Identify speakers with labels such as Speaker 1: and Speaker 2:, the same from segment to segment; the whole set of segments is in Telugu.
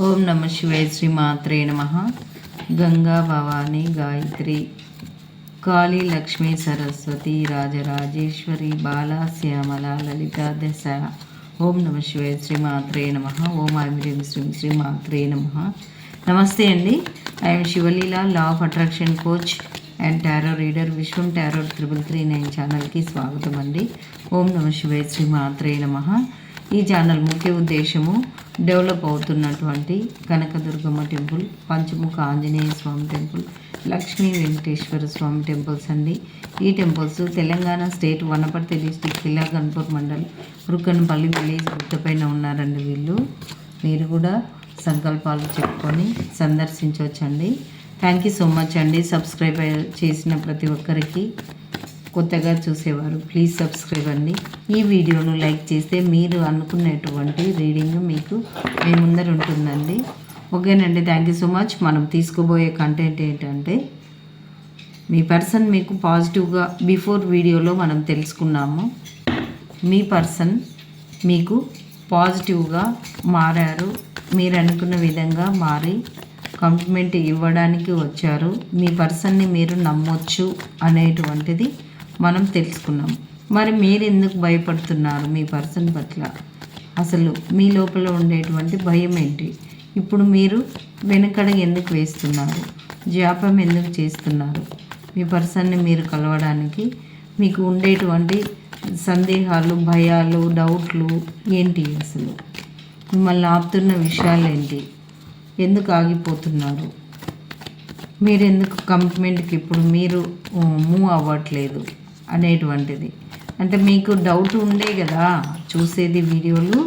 Speaker 1: ఓం నమ శివాయ. శ్రీమాత్రే నమ. గంగా భవాని గాయత్రి కాళీ లక్ష్మీ సరస్వతి రాజరాజేశ్వరి బాలా శ్యామల లలిత దశ. ఓం నమ శివాయ. శ్రీమాత్రే నమ. ఓం ఐం శ్రీమాత్రే నమ. నమస్తే అండి. I'm Sivaleela, law of attraction coach and tarot reader. విశ్వం టారో 3339 ఛానల్కి స్వాగతం అండి. ఓం నమ శివాయ. శ్రీమాత్రే నమ. ఈ ఛానల్ ముఖ్య ఉద్దేశము డెవలప్ అవుతున్నటువంటి Kanakadurgamma temple, Panchamukha Anjaneya Swamy temple, Lakshmi Venkateswara Swamy temples అండి. ఈ temples Telangana state Wanaparthy district Killa Ganpur mandal Rukkanpalli village గుట్టపైన ఉన్నారండి వీళ్ళు. మీరు కూడా సంకల్పాలు చెప్పుకొని సందర్శించవచ్చండి. థ్యాంక్ యూ సో మచ్ అండి. సబ్స్క్రైబ్ చేసిన ప్రతి ఒక్కరికి, కొత్తగా చూసేవారు ప్లీజ్ సబ్స్క్రైబ్ అండి. ఈ వీడియోను లైక్ చేస్తే మీరు అనుకున్నటువంటి రీడింగ్ మీకు మీ ముందర ఉంటుందండి. ఓకేనండి. Thank you so much. మనం తీసుకోబోయే కంటెంట్ ఏంటంటే, మీ పర్సన్ మీకు పాజిటివ్గా బిఫోర్ వీడియోలో మనం తెలుసుకున్నాము. మీ పర్సన్ మీకు పాజిటివ్గా మారారు, మీరు అనుకున్న విధంగా మారి కాంప్లిమెంట్ ఇవ్వడానికి వచ్చారు. మీ పర్సన్ని మీరు నమ్మొచ్చు అనేటువంటిది మనం తెలుసుకున్నాం. మరి మీరు ఎందుకు భయపడుతున్నారు మీ పర్సన్ పట్ల? అసలు మీ లోపల ఉండేటువంటి భయం ఏంటి? ఇప్పుడు మీరు వెనకడ ఎందుకు వేస్తున్నారు? జాప్యం ఎందుకు చేస్తున్నారు? మీ పర్సన్ని మీరు కలవడానికి మీకు ఉండేటువంటి సందేహాలు, భయాలు, డౌట్లు ఏంటి? అసలు మిమ్మల్ని ఆపుతున్న విషయాలు ఏంటి? ఎందుకు ఆగిపోతున్నారు? మీరు ఎందుకు కమిట్మెంట్కి ఇప్పుడు మీరు మూవ్ అవ్వట్లేదు అనేటువంటిది? అంటే మీకు డౌట్ ఉండే కదా చూసేది వీడియోలు.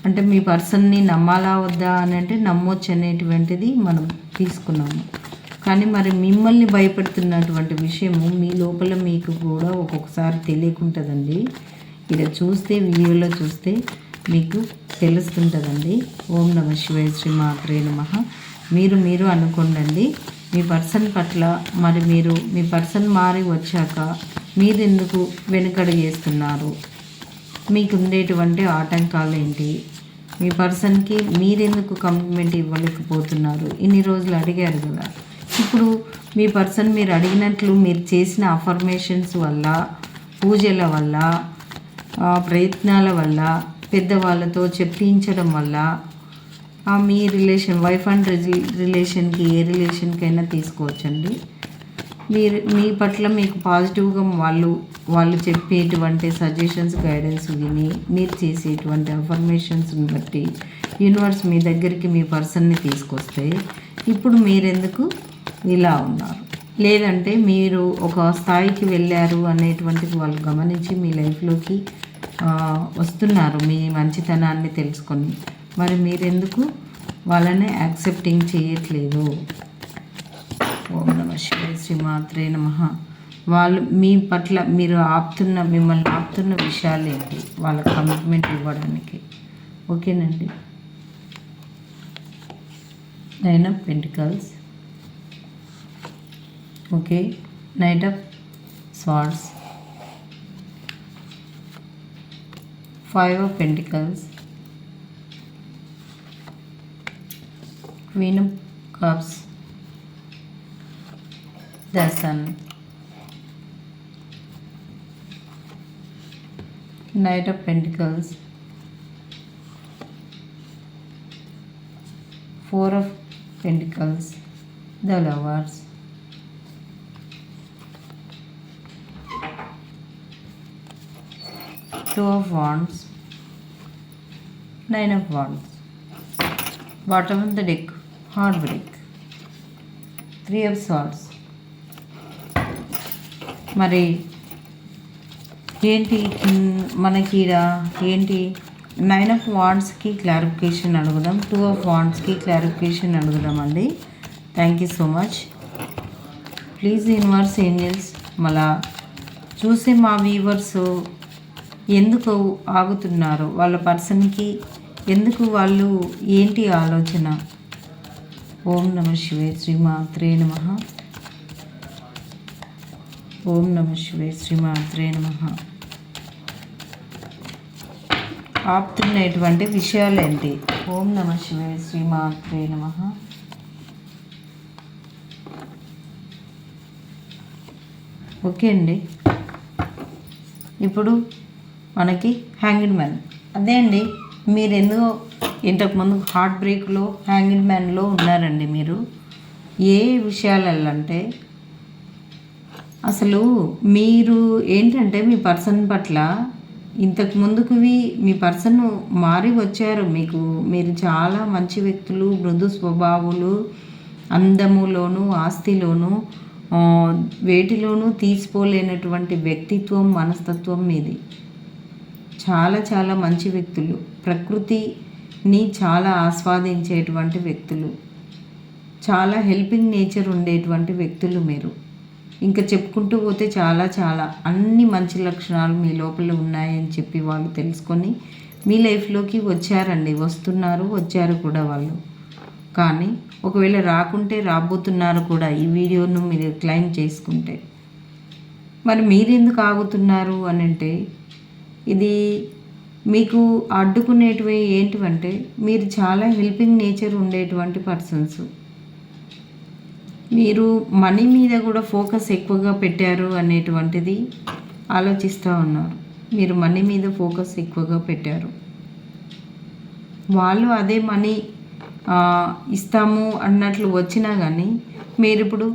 Speaker 1: అంటే మీ పర్సన్ని నమ్మాలా వద్దా అని అంటే నమ్మొచ్చు అనేటువంటిది మనం తీసుకున్నాము. కానీ మరి మిమ్మల్ని భయపెడుతున్నటువంటి విషయము మీ లోపల మీకు కూడా ఒక్కొక్కసారి తెలియకుంటుందండి. ఇలా చూస్తే వీడియోలో చూస్తే మీకు తెలుస్తుంటుందండి. ఓం నమ శివాయ. శ్రీమాత్రే నమ. మీరు అనుకోండి మీ పర్సన్ పట్ల. మరి మీరు మీ పర్సన్ మారి వచ్చాక మీరు ఎందుకు వెనుకడుగు వేస్తున్నారు? మీకు ఉండేటువంటి ఆటంకాలు ఏంటి? మీ పర్సన్కి మీరెందుకు కమిట్మెంట్ ఇవ్వలేకపోతున్నారు? ఇన్ని రోజులు అడిగారు కదా. ఇప్పుడు మీ పర్సన్ మీరు అడిగినట్లు మీరు చేసిన అఫర్మేషన్స్ వల్ల, పూజల వల్ల, ప్రయత్నాల వల్ల, పెద్దవాళ్ళతో చెప్పించడం వల్ల, మీ రిలేషన్ వైఫ్ అండ్ రిలేషన్కి ఏ రిలేషన్కైనా తీసుకోవచ్చండి. మీ పట్ల మీకు పాజిటివ్గా వాళ్ళు చెప్పేటువంటి సజెషన్స్, గైడెన్స్ విని మీరు చేసేటువంటి అఫర్మేషన్స్ని బట్టి యూనివర్స్ మీ దగ్గరికి మీ పర్సన్ని తీసుకొస్తే ఇప్పుడు మీరెందుకు ఇలా ఉన్నారు? లేదంటే మీరు ఒక స్థాయికి వెళ్ళారు అనేటువంటిది వాళ్ళు గమనించి మీ లైఫ్లోకి వస్తున్నారు మీ మంచితనాన్ని తెలుసుకొని. మరి మీరెందుకు వాళ్ళని యాక్సెప్టింగ్ చేయట్లేదు? ఓం నమ శివాయ. శ్రీమాత్రే నమ. వాళ్ళు మీ పట్ల మిమ్మల్ని ఆపుతున్న విషయాలు ఏంటి? వాళ్ళ కమిట్మెంట్ ఇవ్వడానికి. ఓకేనండి. 9 of Pentacles. Okay. Knight of Swords. 5 of Pentacles. Queen of Cups. The Sun. Knight of Pentacles. 4 of Pentacles. The Lovers. Two of Wands. 9 of Wands. Bottom of the deck, Heartbreak. 3 of Swords. మరి ఏంటి మనకి ఏంటి? 9 of Wandsకి క్లారిఫికేషన్ అడుగుదాం. 2 of Wandsకి క్లారిఫికేషన్ అడుగుదామండి. Thank you so much. Please universe, angels, మళ్ళా చూసే మా వ్యూవర్స్ ఎందుకు ఆగుతున్నారు? వాళ్ళ పర్సన్కి ఎందుకు వాళ్ళు ఏంటి ఆలోచన? ఓం నమ శివాయ. శ్రీమాత్రే నమ. ఓం నమ శివాయ. శ్రీమాత్రే నమ. ఆపుతున్నటువంటి విషయాలు ఏంటి? ఓం నమ శివాయ, శ్రీమాత్రే నమః. ఓకే అండి, ఇప్పుడు మనకి హ్యాంగిడ్ మ్యాన్. అదే అండి, మీరు ఎందుకో ఇంతకుముందు హార్ట్ బ్రేక్లో హ్యాంగిడ్ మ్యాన్లో ఉన్నారండి. మీరు ఏ విషయాలలో అంటే అసలు మీరు ఏంటంటే మీ పర్సన్ పట్ల ఇంతకు ముందుకువి మీ పర్సన్ మారి వచ్చారు. మీరు చాలా మంచి వ్యక్తులు, మృదు స్వభావులు, అందములోను ఆస్తిలోను వేటిలోనూ తీసిపోలేనటువంటి వ్యక్తిత్వం, మనస్తత్వం మీది. చాలా చాలా మంచి వ్యక్తులు, ప్రకృతిని చాలా ఆస్వాదించేటువంటి వ్యక్తులు, చాలా హెల్పింగ్ నేచర్ ఉండేటువంటి వ్యక్తులు మీరు. ఇంకా చెప్పుకుంటూ పోతే చాలా చాలా అన్ని మంచి లక్షణాలు మీ లోపల ఉన్నాయని చెప్పి వాళ్ళు తెలుసుకొని మీ లైఫ్లోకి వచ్చారండి, వస్తున్నారు, వచ్చారు కూడా వాళ్ళు. కానీ ఒకవేళ రాకుంటే రాబోతున్నారు కూడా, ఈ వీడియోను మీరు క్లైమ్ చేసుకుంటే. మరి మీరెందుకు ఆగుతున్నారు అని అంటే, ఇది మీకు అడ్డుకునేటివి ఏంటివంటే, మీరు చాలా హెల్పింగ్ నేచర్ ఉండేటువంటి పర్సన్స్. మీరు మనీ మీద కూడా ఫోకస్ ఎక్కువగా పెట్టారు అనేటువంటిది ఆలోచిస్తూ ఉన్నారు. మీరు మనీ మీద ఫోకస్ ఎక్కువగా పెట్టారు. వాళ్ళు అదే మనీ ఇస్తాము అన్నట్లు వచ్చినా కానీ మీరు ఇప్పుడు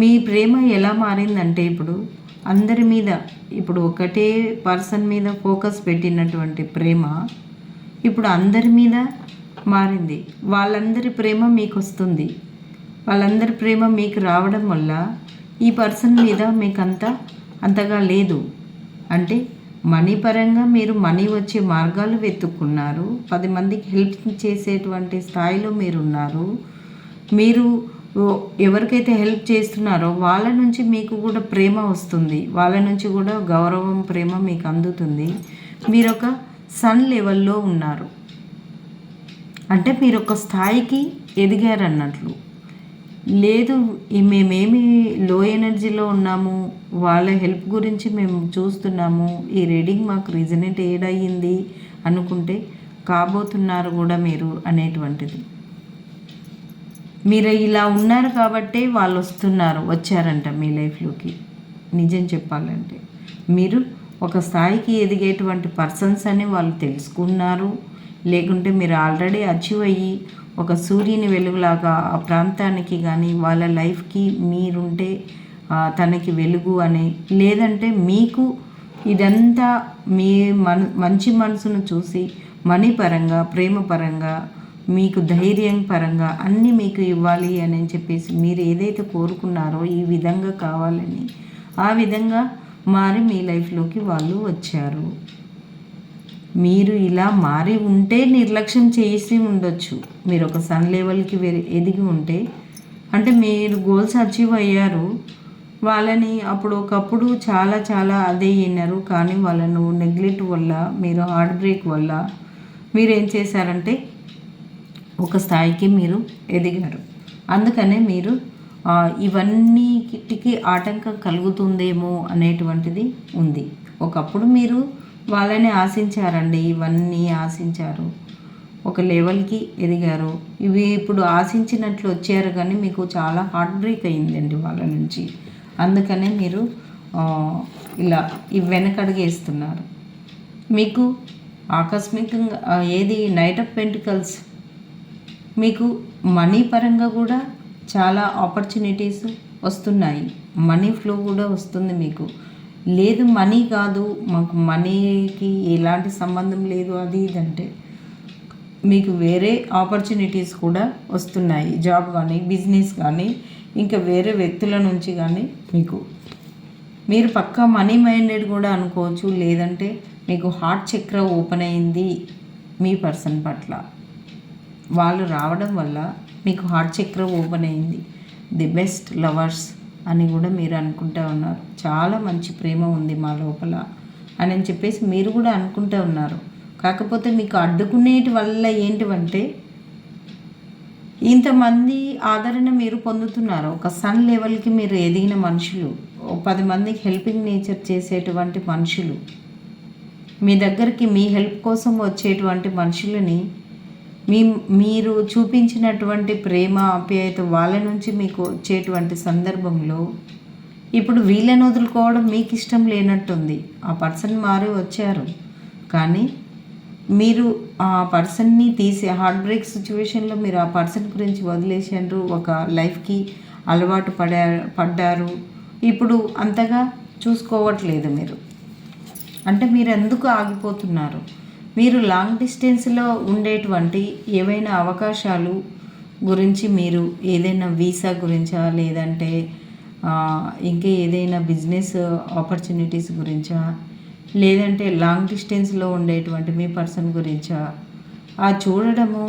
Speaker 1: మీ ప్రేమ ఎలా మారిందంటే, ఇప్పుడు అందరి మీద, ఇప్పుడు ఒకటే పర్సన్ మీద ఫోకస్ పెట్టినటువంటి ప్రేమ ఇప్పుడు అందరి మీద మారింది. వాళ్ళందరి ప్రేమ మీకు వస్తుంది. వాళ్ళందరి ప్రేమ మీకు రావడం వల్ల ఈ పర్సన్ మీద మీకు అంతగా లేదు. అంటే మనీ పరంగా మీరు మనీ వచ్చే మార్గాలు వెతుక్కున్నారు. 10 మందికి హెల్ప్ చేసేటువంటి స్థాయిలో మీరున్నారు. మీరు ఎవరికైతే హెల్ప్ చేస్తున్నారో వాళ్ళ నుంచి మీకు కూడా ప్రేమ వస్తుంది. వాళ్ళ నుంచి కూడా గౌరవం, ప్రేమ మీకు అందుతుంది. మీరు ఒక సన్ లెవెల్లో ఉన్నారు. అంటే మీరు ఒక స్థాయికి ఎదిగారన్నట్లు. లేదు మేమేమి లో ఎనర్జీలో ఉన్నాము, వాళ్ళ హెల్ప్ గురించి మేము చూస్తున్నాము, ఈ రీడింగ్ మాకు రిజనేట్ ఏడయ్యింది అనుకుంటే కాబోతున్నారు కూడా మీరు అనేటువంటిది. మీరు ఇలా ఉన్నారు కాబట్టే వాళ్ళు వచ్చారంట మీ లైఫ్లోకి. నిజం చెప్పాలంటే మీరు ఒక స్థాయికి ఎదిగేటువంటి పర్సన్స్ అని వాళ్ళు తెలుసుకున్నారు. లేకుంటే మీరు ఆల్రెడీ అచీవ్ అయ్యి ఒక సూర్యుని వెలుగులాగా ఆ ప్రాంతానికి కానీ వాళ్ళ లైఫ్కి మీరుంటే తనకి వెలుగు అని, లేదంటే మీకు ఇదంతా మీ మంచి మనసును చూసి మనీ పరంగా, ప్రేమ పరంగా, మీకు ధైర్యం పరంగా అన్నీ మీకు ఇవ్వాలి అని చెప్పేసి మీరు ఏదైతే కోరుకున్నారో ఈ విధంగా కావాలని, ఆ విధంగా మారి మీ లైఫ్లోకి వాళ్ళు వచ్చారు. మీరు ఇలా మారి ఉంటే నిర్లక్ష్యం చేసి ఉండొచ్చు. మీరు ఒక సన్ లెవెల్కి ఎదిగి ఉంటే, అంటే మీరు గోల్స్ అచీవ్ అయ్యారు. వాళ్ళని ఒకప్పుడు చాలా చాలా అదే అయినారు. కానీ వాళ్ళను నెగ్లెక్ట్ వల్ల, మీరు హార్ట్ బ్రేక్ వల్ల మీరు ఏం చేశారంటే ఒక స్థాయికి మీరు ఎదిగారు. అందుకనే మీరు ఇవన్నిటికి ఆటంకం కలుగుతుందేమో అనేటువంటిది ఉంది. ఒకప్పుడు మీరు వాళ్ళని ఆశించారండి, ఇవన్నీ ఆశించారు, ఒక లెవెల్కి ఎదిగారు. ఇవి ఇప్పుడు ఆశించినట్లు వచ్చారు కానీ మీకు చాలా హార్ట్ బ్రేక్ అయ్యిందండి వాళ్ళ నుంచి. అందుకనే మీరు ఇలా వెనకడుగేస్తున్నారు. మీకు ఆకస్మికంగా ఏది నైట్ ఆఫ్ పెంటికల్స్, మీకు మనీ పరంగా కూడా చాలా ఆపర్చునిటీస్ వస్తున్నాయి. మనీ ఫ్లో కూడా వస్తుంది మీకు. లేదు మనీ కాదు, మాకు మనీకి ఎలాంటి సంబంధం లేదు అది ఇదంటే, మీకు వేరే ఆపర్చునిటీస్ కూడా వస్తున్నాయి. జాబ్ కానీ, బిజినెస్ కానీ, ఇంకా వేరే వ్యక్తుల నుంచి కానీ మీరు పక్కా మనీ మైండెడ్ కూడా అనుకోవచ్చు. లేదంటే మీకు హార్ట్ చక్ర ఓపెన్ అయింది మీ పర్సన్ పట్ల. వాళ్ళు రావడం వల్ల మీకు హార్ట్ చక్ర ఓపెన్ అయింది. ది బెస్ట్ లవర్స్ అని కూడా మీరు అనుకుంటూ ఉన్నారు. చాలా మంచి ప్రేమ ఉంది మా లోపల అని చెప్పేసి మీరు కూడా అనుకుంటూ ఉన్నారు. కాకపోతే మీకు అడ్డుకునేటి వల్ల ఏంటివంటే, ఇంతమంది ఆదరణ మీరు పొందుతున్నారు. ఒక సన్ లెవెల్కి మీరు ఎదిగిన మనుషులు, 10 మందికి హెల్పింగ్ నేచర్ చేసేటువంటి మనుషులు. మీ దగ్గరికి మీ హెల్ప్ కోసం వచ్చేటువంటి మనుషులని మీరు చూపించినటువంటి ప్రేమ ఆప్యాయత వాళ్ళ నుంచి మీకు వచ్చేటువంటి సందర్భంలో ఇప్పుడు వీళ్ళని వదులుకోవడం మీకు ఇష్టం లేనట్టుంది. ఆ పర్సన్ మారి వచ్చారు, కానీ మీరు ఆ పర్సన్ని తీసి హార్ట్ బ్రేక్ సిచ్యువేషన్లో మీరు ఆ పర్సన్ గురించి వదిలేసారు, ఒక లైఫ్కి అలవాటు పడ్డారు. ఇప్పుడు అంతగా చూసుకోవట్లేదు మీరు. అంటే మీరు ఎందుకు ఆగిపోతున్నారు? మీరు లాంగ్ డిస్టెన్స్లో ఉండేటువంటి ఏవైనా అవకాశాలు గురించి, మీరు ఏదైనా వీసా గురించా, లేదంటే ఇంకా ఏదైనా బిజినెస్ ఆపర్చునిటీస్ గురించా, లేదంటే లాంగ్ డిస్టెన్స్లో ఉండేటువంటి మీ పర్సన్ గురించా ఆ చూడడము,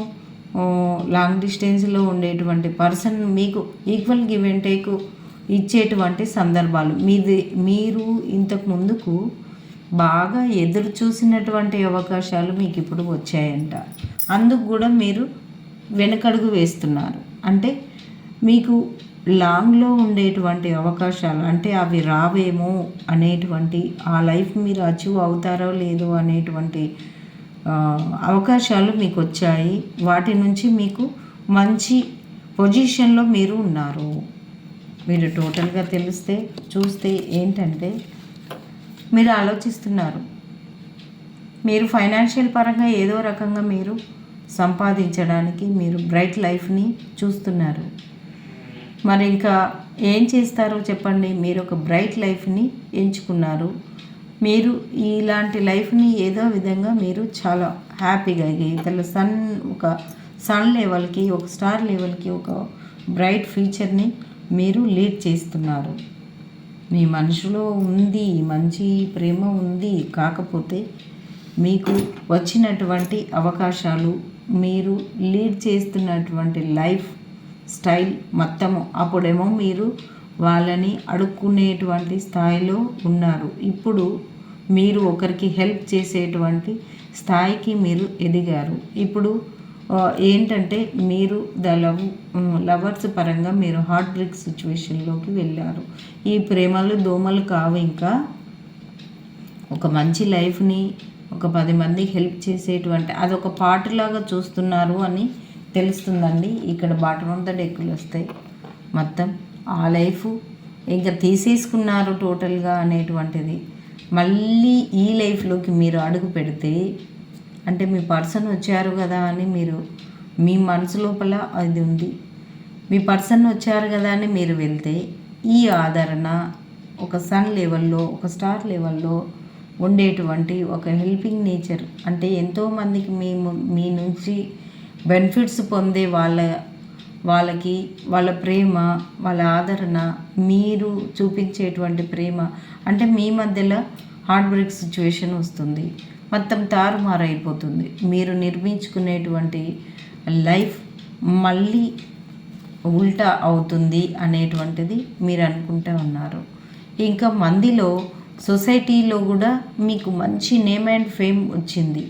Speaker 1: లాంగ్ డిస్టెన్స్లో ఉండేటువంటి పర్సన్ మీకు ఈక్వల్ గివ్ అండ్ టేక్ ఇచ్చేటువంటి సందర్భాలు మీరు ఇంతకు ముందుకు బాగా ఎదురు చూసినటువంటి అవకాశాలు మీకు ఇప్పుడు వచ్చాయంట. అందుకు కూడా మీరు వెనకడుగు వేస్తున్నారు. అంటే మీకు లాంగ్లో ఉండేటువంటి అవకాశాలు, అంటే అవి రావేమో అనేటువంటి, ఆ లైఫ్ మీరు అచీవ్ అవుతారో లేదో అనేటువంటి అవకాశాలు మీకు వచ్చాయి. వాటి నుంచి మీకు మంచి పొజిషన్లో మీరు ఉన్నారు. మీరు టోటల్గా చూస్తే ఏంటంటే మీరు ఆలోచిస్తున్నారు, మీరు ఫైనాన్షియల్ పరంగా ఏదో రకంగా మీరు సంపాదించడానికి మీరు బ్రైట్ లైఫ్ని చూస్తున్నారు. మరి ఇంకా ఏం చేస్తారో చెప్పండి. మీరు ఒక బ్రైట్ లైఫ్ని ఎంచుకున్నారు. మీరు ఇలాంటి లైఫ్ని ఏదో విధంగా మీరు చాలా హ్యాపీగా ఇతరుల ఒక సన్ లెవెల్కి, ఒక స్టార్ లెవెల్కి, ఒక బ్రైట్ ఫ్యూచర్ని మీరు లీడ్ చేస్తున్నారు. మీ మనసులో ఉంది, మంచి ప్రేమ ఉంది. కాకపోతే మీకు వచ్చినటువంటి అవకాశాలు, మీరు లీడ్ చేస్తున్నటువంటి లైఫ్ స్టైల్ మొత్తము, అప్పుడేమో మీరు వాళ్ళని అడుక్కునేటువంటి స్థాయిలో ఉన్నారు. ఇప్పుడు మీరు ఒకరికి హెల్ప్ చేసేటువంటి స్థాయికి మీరు ఎదిగారు. ఇప్పుడు ఏంటంటే మీరు లవర్స్ పరంగా మీరు హార్ట్ బ్రేక్ సిచ్యువేషన్లోకి వెళ్ళారు. ఈ ప్రేమలు దోమలు కావు. ఇంకా ఒక మంచి లైఫ్ని, ఒక 10 మందికి హెల్ప్ చేసేటువంటి అదొక పాటలాగా చూస్తున్నారు అని తెలుస్తుందండి. ఇక్కడ బాటమ్ ఆఫ్ ద డెక్కులు వస్తాయి. మొత్తం ఆ లైఫ్ ఇంకా తీసేసుకున్నారు టోటల్గా అనేటువంటిది. మళ్ళీ ఈ లైఫ్లోకి మీరు అడుగు పెడితే, అంటే మీ పర్సన్ వచ్చారు కదా అని మీరు మీ మనసు లోపల అది ఉంది. మీ పర్సన్ వచ్చారు కదా అని మీరు వెళ్తే, ఈ ఆదరణ ఒక సన్ లెవెల్లో, ఒక స్టార్ లెవెల్లో ఉండేటువంటి ఒక హెల్పింగ్ నేచర్, అంటే ఎంతోమందికి మీ నుంచి బెనిఫిట్స్ పొందే వాళ్ళకి వాళ్ళ ప్రేమ, వాళ్ళ ఆదరణ, మీరు చూపించేటువంటి ప్రేమ, అంటే మీ మధ్యలో హార్ట్ బ్రేక్ సిచ్యువేషన్ వస్తుంది. మొత్తం తారుమారైపోతుంది. మీరు నిర్మించుకునేటువంటి లైఫ్ మళ్ళీ ఉల్టా అవుతుంది అనేటువంటిది మీరు అనుకుంటూ ఉన్నారు. ఇంకా మందిలో, సొసైటీలో కూడా మీకు మంచి నేమ్ అండ్ ఫేమ్ వచ్చింది.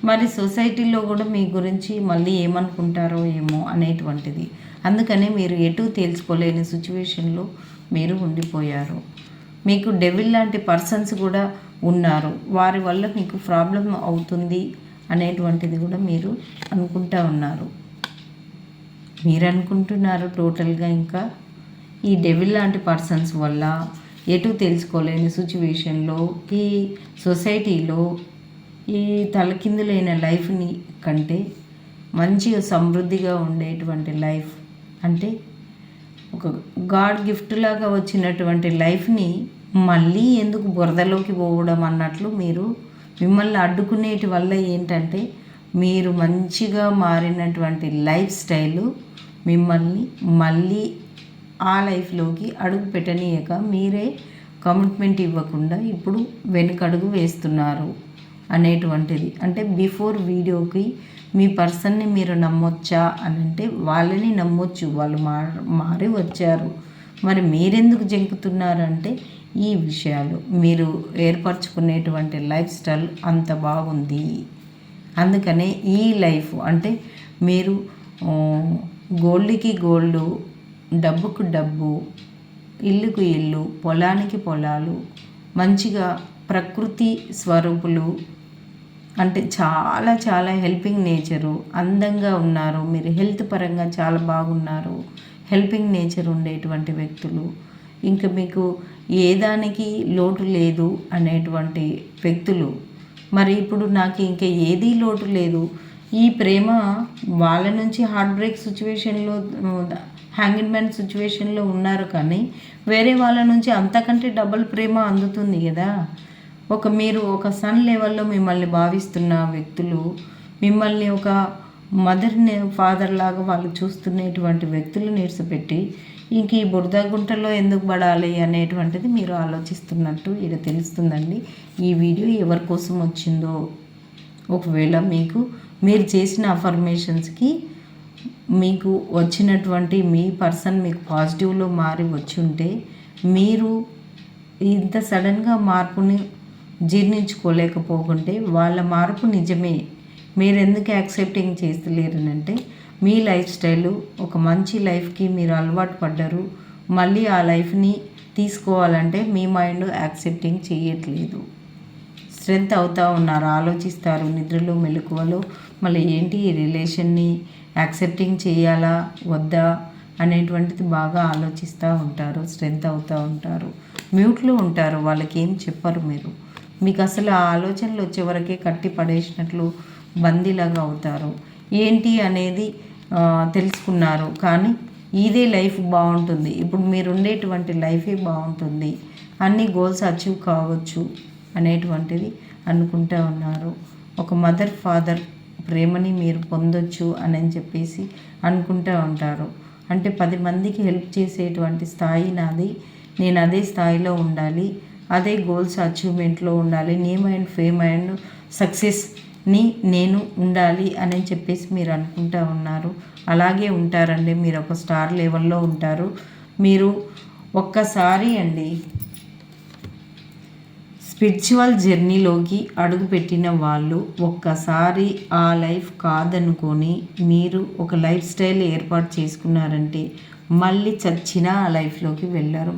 Speaker 1: మరి సొసైటీలో కూడా మీ గురించి మళ్ళీ ఏమనుకుంటారో ఏమో అనేటువంటిది. అందుకనే మీరు ఎటు తెలుసుకోలేని సిచ్యువేషన్లో మీరు ఉండిపోయారు. మీకు డెవిల్ లాంటి పర్సన్స్ కూడా ఉన్నారు. వారి వల్ల మీకు ప్రాబ్లం అవుతుంది అనేటువంటిది కూడా మీరు అనుకుంటూ ఉన్నారు. మీరు అనుకుంటున్నారు టోటల్గా ఇంకా ఈ డెవిల్ లాంటి పర్సన్స్ వల్ల ఎటు తెలుసుకోలేని సిచ్యువేషన్లో, ఈ సొసైటీలో ఈ తలకిందులైన లైఫ్ని కంటే మంచిగా సమృద్ధిగా ఉండేటువంటి లైఫ్, అంటే ఒక గాడ్ గిఫ్ట్ లాగా వచ్చినటువంటి లైఫ్ని మళ్ళీ ఎందుకు బురదలోకి పోవడం అన్నట్లు మీరు మిమ్మల్ని అడ్డుకునేటి వల్ల ఏంటంటే, మీరు మంచిగా మారినటువంటి లైఫ్ స్టైలు మిమ్మల్ని మళ్ళీ ఆ లైఫ్లోకి అడుగు పెట్టనీయక, మీరే కమిట్మెంట్ ఇవ్వకుండా ఇప్పుడు వెనుకడుగు వేస్తున్నారు అనేటువంటిది. అంటే బిఫోర్ వీడియోకి మీ పర్సన్ని మీరు నమ్మొచ్చా అని అంటే, వాళ్ళని నమ్మొచ్చు, వాళ్ళు మారి వచ్చారు. మరి మీరెందుకు జంకుతున్నారంటే, ఈ విషయాలు మీరు ఏర్పరచుకునేటువంటి లైఫ్ స్టైల్ అంత బాగుంది. అందుకనే ఈ లైఫ్, అంటే మీరు గోల్డ్కి గోల్డు, డబ్బుకు డబ్బు, ఇల్లుకు ఇల్లు, పొలానికి పొలాలు, మంచిగా ప్రకృతి స్వరూపులు, అంటే చాలా చాలా హెల్పింగ్ నేచరు, అందంగా ఉన్నారు, మీరు హెల్త్ పరంగా చాలా బాగున్నారు, హెల్పింగ్ నేచర్ ఉండేటువంటి వ్యక్తులు, ఇంకా మీకు ఏ దానికి లోటు లేదు అనేటువంటి వ్యక్తులు. మరి ఇప్పుడు నాకు ఇంకా ఏదీ లోటు లేదు, ఈ ప్రేమ వాళ్ళ నుంచి హార్ట్ బ్రేక్ సిచ్యువేషన్లో, హ్యాంగింగ్ మ్యాన్ సిచ్యువేషన్లో ఉన్నారు, కానీ వేరే వాళ్ళ నుంచి అంతకంటే డబుల్ ప్రేమ అందుతుంది కదా. మీరు ఒక సన్ లెవెల్లో మిమ్మల్ని భావిస్తున్న వ్యక్తులు, మిమ్మల్ని ఒక మదర్ని ఫాదర్ లాగా వాళ్ళు చూస్తున్నటువంటి వ్యక్తులు నిడిచిపెట్టి ఇంక ఈ బురద గుంటలో ఎందుకు పడాలి అనేటువంటిది మీరు ఆలోచిస్తున్నట్టు ఇక్కడ తెలుస్తుందండి. ఈ వీడియో ఎవరి కోసం వచ్చిందో, ఒకవేళ మీరు చేసిన అఫర్మేషన్స్కి మీకు వచ్చినటువంటి మీ పర్సన్ మీకు పాజిటివ్లో మారి వచ్చి ఉంటే, మీరు ఇంత సడన్గా మార్పుని జీర్ణించుకోలేకపోకుంటే వాళ్ళ మార్పు నిజమే, మీరు ఎందుకు యాక్సెప్టింగ్ చేస్తలేరనంటే మీ లైఫ్ స్టైలు ఒక మంచి లైఫ్కి మీరు అలవాటు పడ్డారు, మళ్ళీ ఆ లైఫ్ని తీసుకోవాలంటే మీ మైండ్ యాక్సెప్టింగ్ చేయట్లేదు, స్ట్రెంత్ అవుతూ ఉన్నారు, ఆలోచిస్తారు నిద్రలో మెలకువలో, మళ్ళీ ఏంటి ఈ రిలేషన్ని యాక్సెప్టింగ్ చేయాలా వద్దా అనేటువంటిది బాగా ఆలోచిస్తూ ఉంటారు, స్ట్రెంత్ అవుతూ ఉంటారు, మ్యూట్లో ఉంటారు, వాళ్ళకి ఏం చెప్పరు మీరు, మీకు అసలు ఆ ఆలోచనలు వచ్చేవరకే కట్టి పడేసినట్లు బందీలాగా అవుతారు. ఏంటి అనేది తెలుసుకున్నారు, కానీ ఇదే లైఫ్ బాగుంటుంది, ఇప్పుడు మీరు ఉండేటువంటి లైఫే బాగుంటుంది, అన్ని గోల్స్ అచీవ్ కావచ్చు అనేటువంటిది అనుకుంటూ ఉన్నారు. ఒక మదర్ ఫాదర్ ప్రేమని మీరు పొందొచ్చు అని చెప్పేసి అనుకుంటూ ఉంటారు. అంటే 10 మందికి హెల్ప్ చేసేటువంటి స్థాయి నాది, నేను అదే స్థాయిలో ఉండాలి, అదే గోల్స్ అచీవ్మెంట్లో ఉండాలి, నేమ్ అండ్ ఫేమ్ అండ్ సక్సెస్ని నేను ఉండాలి అని చెప్పేసి మీరు అనుకుంటూ ఉన్నారు. అలాగే ఉంటారండి, మీరు ఒక స్టార్ లెవెల్లో ఉంటారు. మీరు ఒక్కసారి స్పిరిచువల్ జర్నీలోకి అడుగుపెట్టిన వాళ్ళు ఒక్కసారి ఆ లైఫ్ కాదనుకొని మీరు ఒక లైఫ్ స్టైల్ ఏర్పాటు చేసుకున్నారంటే మళ్ళీ చచ్చినా ఆ లైఫ్లోకి వెళ్ళారు.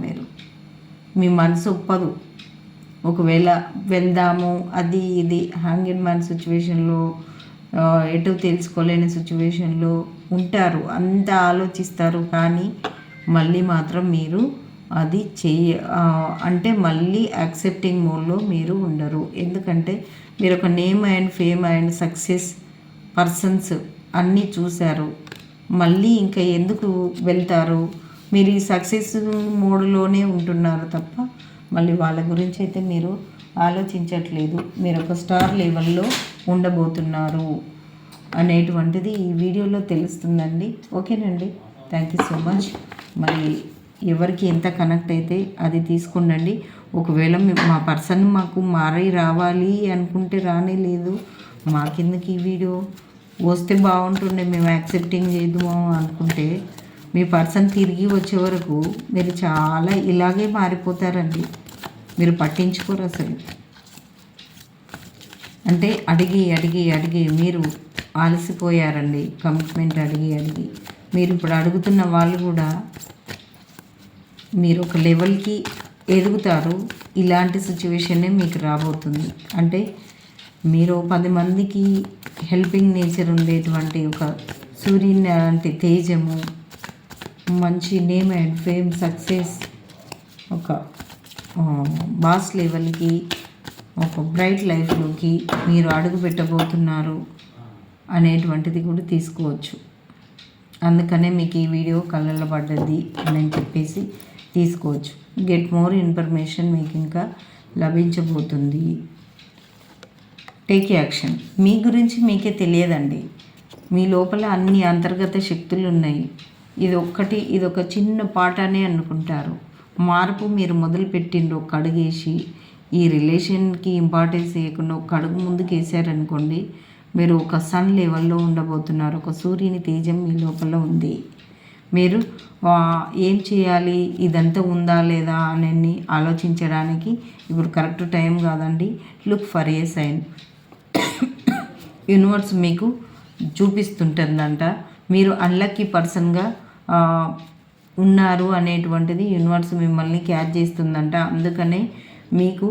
Speaker 1: మీ మనసు ఒప్పదు. ఒకవేళ వెళ్దాము అది ఇది హ్యాంగింగ్ మ్యాన్ సిచ్యువేషన్లో, ఎటు తెలుసుకోలేని సిచ్యువేషన్లో ఉంటారు, అంతా ఆలోచిస్తారు, కానీ మళ్ళీ మాత్రం మీరు అది అంటే మళ్ళీ యాక్సెప్టింగ్ మోడ్లో మీరు ఉండరు. ఎందుకంటే మీరు ఒక name and fame and success persons అన్నీ చూశారు, మళ్ళీ ఇంకా ఎందుకు వెళ్తారు, మీరు ఈ సక్సెస్ మోడ్లోనే ఉంటున్నారు తప్ప మళ్ళీ వాళ్ళ గురించి అయితే మీరు ఆలోచించట్లేదు. మీరు ఒక స్టార్ లెవెల్లో ఉండబోతున్నారు అనేటువంటిది ఈ వీడియోలో తెలుస్తుందండి. ఓకేనండి, థ్యాంక్ యూ సో మచ్. మరి ఎవరికి ఎంత కనెక్ట్ అయితే అది తీసుకుండండి. ఒకవేళ మా పర్సన్ మాకు మారి రావాలి అనుకుంటే రానే లేదు, మాకెందుకు ఈ వీడియో, వస్తే బాగుంటుండే మేము యాక్సెప్టింగ్ చేద్దాము అనుకుంటే మీ పర్సన్ తిరిగి వచ్చే వరకు మీరు చాలా ఇలాగే మారిపోతారండి. మీరు పట్టించుకోరు అసలు. అంటే అడిగి అడిగి అడిగి మీరు ఆలసిపోయారండి, కమిట్మెంట్ అడిగి అడిగి. మీరు ఇప్పుడు అడుగుతున్న వాళ్ళు కూడా మీరు ఒక లెవెల్కి ఎదుగుతారు, ఇలాంటి సిచ్యువేషనే మీకు రాబోతుంది. అంటే మీరు 10 మందికి హెల్పింగ్ నేచర్ ఉండేటువంటి ఒక సూర్యుని లాంటి తేజము, మంచి నేమ్ అండ్ ఫేమ్ సక్సెస్, ఒక బాస్ లెవెల్కి, ఒక బ్రైట్ లైఫ్లోకి మీరు అడుగు పెట్టబోతున్నారు అనేటువంటిది కూడా తీసుకోవచ్చు. అందుకనే మీకు ఈ వీడియో కళ్ళల్లో పడ్డది అని చెప్పేసి తీసుకోవచ్చు. గెట్ మోర్ ఇన్ఫర్మేషన్ మీకు ఇంకా లభించబోతుంది. Take action. మీ గురించి మీకే తెలియదండి, మీ లోపల అన్ని అంతర్గత శక్తులు ఉన్నాయి. ఇది ఒక చిన్న పాట అనే అనుకుంటారు. మార్పు మీరు మొదలుపెట్టిండ్రు, ఒక అడుగేసి ఈ రిలేషన్కి ఇంపార్టెన్స్ ఇవ్వకుండా ఒక అడుగు ముందుకు వేసారనుకోండి, మీరు ఒక సన్ లెవెల్లో ఉండబోతున్నారు. ఒక సూర్యుని తేజం మీ లోపల ఉంది. మీరు ఏం చేయాలి, ఇదంతా ఉందా లేదా అని ఆలోచించడానికి ఇప్పుడు కరెక్ట్ టైం కాదండి. Look for a sign. Universe మీకు చూపిస్తుంటుందంట మీరు అన్లక్కీ పర్సన్గా ఉన్నారు అనేటువంటిది యూనివర్స్ మిమ్మల్ని క్యాచ్ చేస్తుందంట. అందుకనే మీకు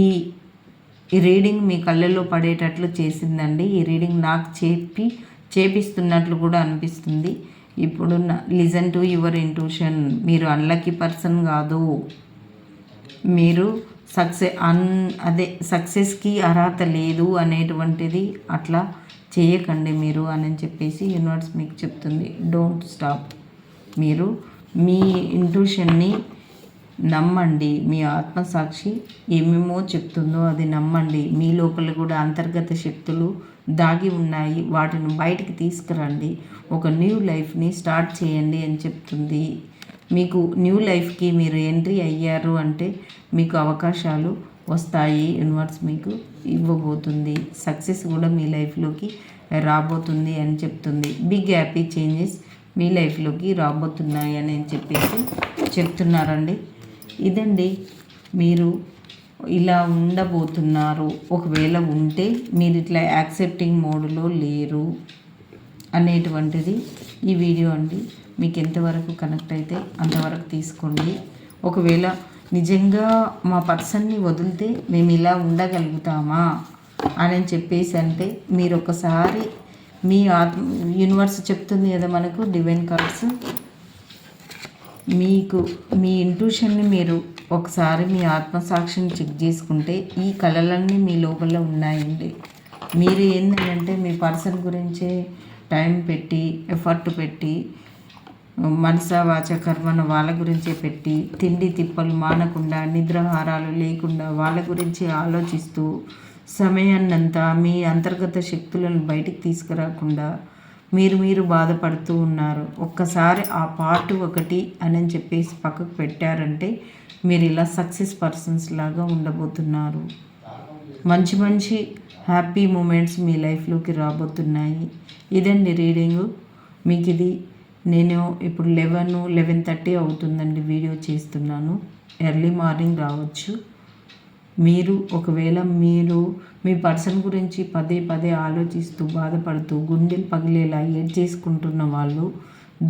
Speaker 1: ఈ రీడింగ్ మీ కళ్ళల్లో పడేటట్లు చేసిందండి. ఈ రీడింగ్ నాకు చేపిస్తున్నట్లు కూడా అనిపిస్తుంది. ఇప్పుడు లిజన్ టు యువర్ ఇంట్యూషన్. మీరు అన్లక్కీ పర్సన్ కాదు. మీరు సక్సెస్కి అర్హత లేదు అనేటువంటిది అట్లా చేయకండి మీరు అని చెప్పేసి యూనివర్స్ మీకు చెప్తుంది. Don't stop. మీరు మీ ఇంట్యూషన్ని నమ్మండి. మీ ఆత్మసాక్షి ఏమేమో చెప్తుందో అది నమ్మండి. మీ లోపల కూడా అంతర్గత శక్తులు దాగి ఉన్నాయి. వాటిని బయటికి తీసుకురండి. ఒక న్యూ లైఫ్ని స్టార్ట్ చేయండి అని చెప్తుంది. మీకు న్యూ లైఫ్కి మీరు ఎంట్రీ అయ్యారు అంటే మీకు అవకాశాలు వస్తాయి. యూనివర్స్ మీకు ఇవ్వబోతుంది. సక్సెస్ కూడా మీ లైఫ్లోకి రాబోతుంది అని చెప్తుంది. బిగ్ హ్యాపీ చేంజెస్ మీ లైఫ్లోకి రాబోతున్నాయి అని చెప్పేసి చెప్తున్నారండి. ఇదండి, మీరు ఇలా ఉండబోతున్నారు. ఒకవేళ ఉంటే మీరు ఇట్లా యాక్సెప్టింగ్ మోడ్లో లేరు అనేటువంటిది ఈ వీడియో అండి. మీకు ఎంతవరకు కనెక్ట్ అయితే అంతవరకు తీసుకోండి. ఒకవేళ నిజంగా మా పర్సన్ని వదిలితే మేము ఇలా ఉండగలుగుతామా అని చెప్పేసి అంటే మీరు ఒకసారి మీ యూనివర్స్ చెప్తుంది కదా మనకు డివైన్ కార్డ్స్, మీకు మీ ఇంట్యూషన్ని మీరు ఒకసారి మీ ఆత్మసాక్షిని చెక్ చేసుకుంటే ఈ కళలన్నీ మీ లోపల ఉన్నాయండి. మీరు ఏంటంటే మీ పర్సన్ గురించే టైం పెట్టి ఎఫర్ట్ పెట్టి మనస వాచ కర్మను వాళ్ళ గురించే పెట్టి తిండి తిప్పలు మానకుండా నిద్రాహారాలు లేకుండా వాళ్ళ గురించి ఆలోచిస్తూ సమయాన్నంతా మీ అంతర్గత శక్తులను బయటికి తీసుకురాకుండా మీరు బాధపడుతూ ఉన్నారు. ఒక్కసారి ఆ పార్ట్ 1 అని చెప్పేసి పక్కకు పెట్టారంటే మీరు ఇలా సక్సెస్ పర్సన్స్ లాగా ఉండబోతున్నారు. మంచి మంచి హ్యాపీ మూమెంట్స్ మీ లైఫ్లోకి రాబోతున్నాయి. ఇదండి రీడింగు. మీకు ఇది నేను ఇప్పుడు 11:30 అవుతుందండి వీడియో చేస్తున్నాను. ఎర్లీ మార్నింగ్ రావచ్చు. మీరు ఒకవేళ మీ పర్సన్ గురించి పదే ఆలోచిస్తూ బాధపడుతూ గుండెలు పగిలేలా చేసుకుంటున్న వాళ్ళు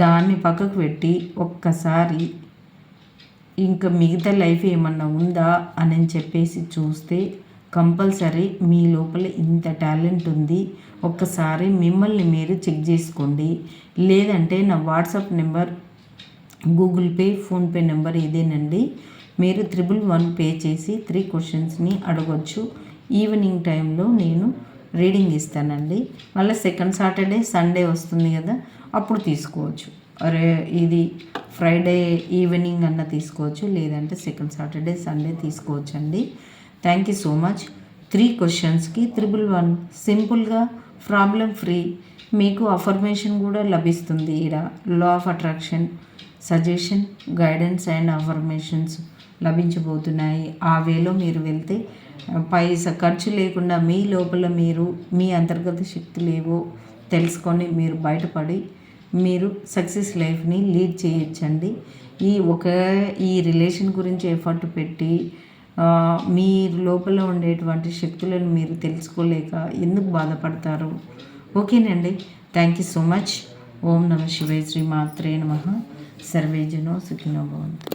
Speaker 1: దాన్ని పక్కకు పెట్టి ఒక్కసారి ఇంకా మిగతా లైఫ్ ఏమన్నా ఉందా అని చెప్పేసి చూస్తే కంపల్సరీ మీ లోపల ఇంత టాలెంట్ ఉంది. ఒక్కసారి మిమ్మల్ని మీరు చెక్ చేసుకోండి. లేదంటే నా WhatsApp number, Google pay, PhonePe number ఇదేనండి. మీరు 11 పే చేసి 3 క్వశ్చన్స్ని అడగొచ్చు. ఈవినింగ్ టైంలో నేను రీడింగ్ ఇస్తానండి. మళ్ళీ సెకండ్ సాటర్డే సండే వస్తుంది కదా, అప్పుడు తీసుకోవచ్చు. ఇది ఫ్రైడే ఈవినింగ్ అన్న తీసుకోవచ్చు, లేదంటే సెకండ్ సాటర్డే సండే తీసుకోవచ్చు అండి. Thank you so much. 3 క్వశ్చన్స్కి 11 సింపుల్గా ప్రాబ్లం ఫ్రీ. మీకు అఫర్మేషన్ కూడా లభిస్తుంది. ఇక్కడ law of attraction, suggestion, guidance and affirmations లభించబోతున్నాయి. ఆ వేలో మీరు వెళ్తే పైసా ఖర్చు లేకుండా మీ లోపల మీరు మీ అంతర్గత శక్తులు ఏవో తెలుసుకొని మీరు బయటపడి మీరు సక్సెస్ లైఫ్ని లీడ్ చేయొచ్చండి. ఈ రిలేషన్ గురించి ఎఫర్ట్ పెట్టి మీ లోపల ఉండేటువంటి శక్తులను మీరు తెలుసుకోలేక ఎందుకు బాధపడతారు? ఓకేనండి. Thank you so much. ఓం నమః శివాయ. శ్రీ మాత్రే నమః. సర్వే జనో సుఖినో భవంతు.